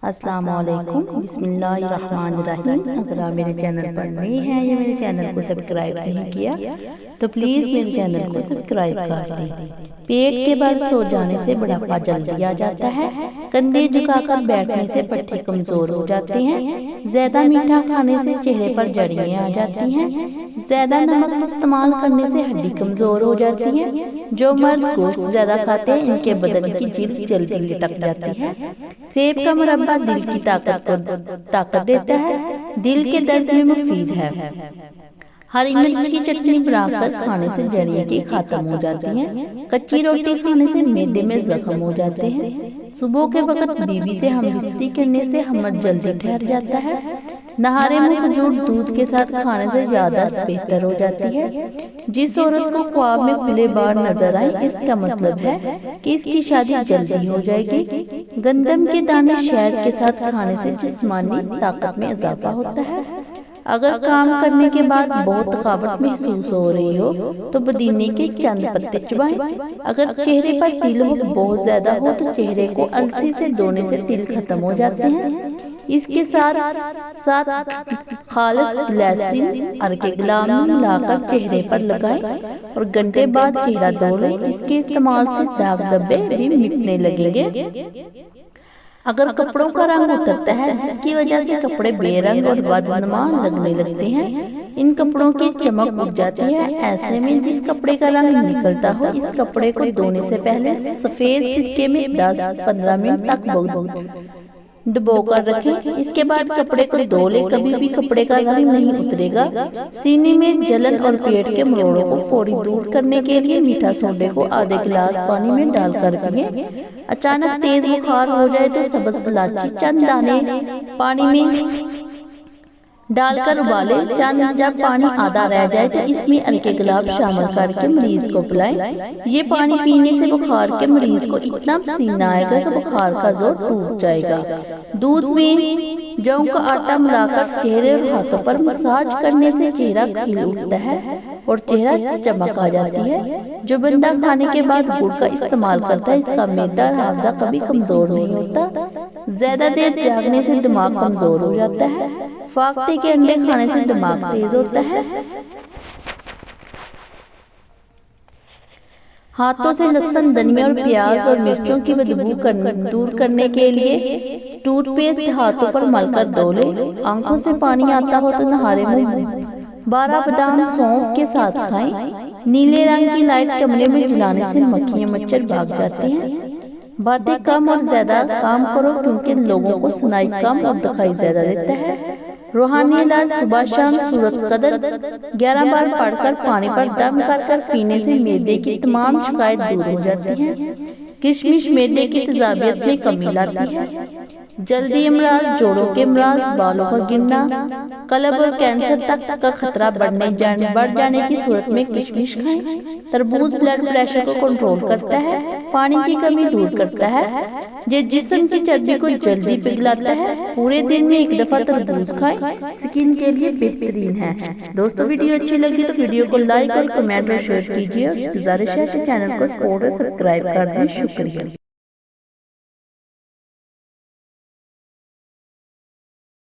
अस्सलामुअलैकुम बिस्मिल्लाहिर्रहमानिर्रहीम। अगर आप मेरे चैनल पर नए हैं या मेरे चैनल को सब्सक्राइब नहीं किया तो प्लीज़ मेरे चैनल को सब्सक्राइब कर दें। पेट के बल सो जाने से बुढ़ापा जल्दी आ जाता है। कंधे झुकाकर बैठने से पट्टे कमज़ोर हो जाते हैं। ज़्यादा मीठा खाने से चेहरे पर जड़ियाँ आ जाती हैं। ज़्यादा नमक इस्तेमाल करने से हड्डी कमज़ोर हो जाती है। जो मर्द गोश्त ज़्यादा खाते हैं इनके बदन की जिल्द जल्दी लटक जाती है। सेब का मुरब्बा दिल की ताकत देता है। दिल के दर्द में मुफीद है। हरी मिर्च की चटनी बनाकर खाने से जड़ियाँ खत्म हो जाती हैं। कच्ची रोटी खाने से मैदे में जख्म हो जाते हैं। सुबह के वक्त बीवी से हम बिस्ती करने से हमत जल्दी ठहर जाता है। नहारे मुंह खजूर दूध के साथ खाने से याददाश्त बेहतर हो जाती है। जिस औरत को ख्वाब में खुले बार नजर आए इसका मतलब है कि इसकी शादी जल्दी हो जाएगी। गंदम के दाने शहद के साथ खाने से जिस्मानी ताकत में इजाफा होता है। अगर काम करने के बाद बहुत थकावट महसूस हो रही हो तो पुदीने के चंद पत्ते चबाएं। अगर चेहरे पर तिल हो बहुत ज्यादा हो तो चेहरे को अलसी से धोने से तिल खत्म हो जाते हैं। इसके साथ साथ खालिस ग्लिसरीन अर्के गुलाब में मिलाकर चेहरे पर लगाएं और घंटे बाद चेहरा धो लें। इसके इस्तेमाल से दाग धब्बे भी मिटने लगेंगे। अगर कपड़ों का रंग उतरता है जिसकी वजह से कपड़े बेरंग और बदनुमा लगने लगते हैं, इन कपड़ों की चमक उठ जाती है। ऐसे में जिस कपड़े का रंग निकलता हो इस कपड़े को धोने से पहले सफेद सिरके में 10-15 मिनट तक डुबो कर रखें। इसके बाद कपड़े को धो लें। कभी भी कपड़े का रंग नहीं उतरेगा। सीने में जलन और पेट के मरोड़ों को फौरी दूर करने के लिए मीठा सोडे को आधे गिलास पानी में डालकर पिएं। अचानक तेज बुखार हो जाए तो सब्ज इलायची चंद दाने पानी में डालकर उबालें। जब पानी आधा रह जाए तो इसमें हल्के गुलाब शामिल करके मरीज को पिलाएं। ये पानी पीने से बुखार के मरीज को इतना पसीना आएगा कि बुखार का जोर टूट जाएगा। दूध में जौ का आटा मिलाकर चेहरे और हाथों पर मसाज करने से चेहरा खिल उठता है और चेहरा चमक आ जाती है। जो बंदा खाने के बाद गुड़ का इस्तेमाल करता है इसका मैदा और हाफजा कभी कमजोर नहीं होता। ज्यादा देर जागने से दिमाग कमजोर हो जाता है। फाख्ते के अंडे खाने से दिमाग तेज होता है। हाथों से लहसुन, धनिया और प्याज और मिर्चों की बदबू दूर करने के लिए टूथपेस्ट हाथों पर मलकर धो लें। आंखों से पानी आता हो तो नहारे मुंह 12 बादाम सौंफ के साथ खाएं। नीले रंग की लाइट कमरे में जलाने से मक्खियां मच्छर भाग जाते हैं। बातें कम और ज्यादा काम करो क्योंकि लोगों को सुनाई कम और दिखाई ज्यादा देता है। रूहानी इलाज सुबह शाम सूरत कदर 11 बार पढ़कर पानी पर दम कर पीने से मैदे की तमाम शिकायत दूर हो जाती है। किशमिश मैदे की तेजाबियत में कमी लाती है। जल्दी अमराज, जोड़ों के अमराज, बालों का गिरना, कलब और कैंसर तक का खतरा बढ़ जाने की सूरत में किशमिश खाएं। तरबूज ब्लड प्रेशर को कंट्रोल करता है, पानी की कमी दूर करता है, ये जिस्म की चर्बी को जल्दी पिघलाता है। पूरे दिन में एक दफा तरबूज खाएं, स्किन के लिए बेहतरीन है। दोस्तों वीडियो अच्छी लगी तो वीडियो को लाइक और कमेंट और शेयर कीजिए। गुजारिश है चैनल को सपोर्ट और सब्सक्राइब कर दें। शुक्रिया।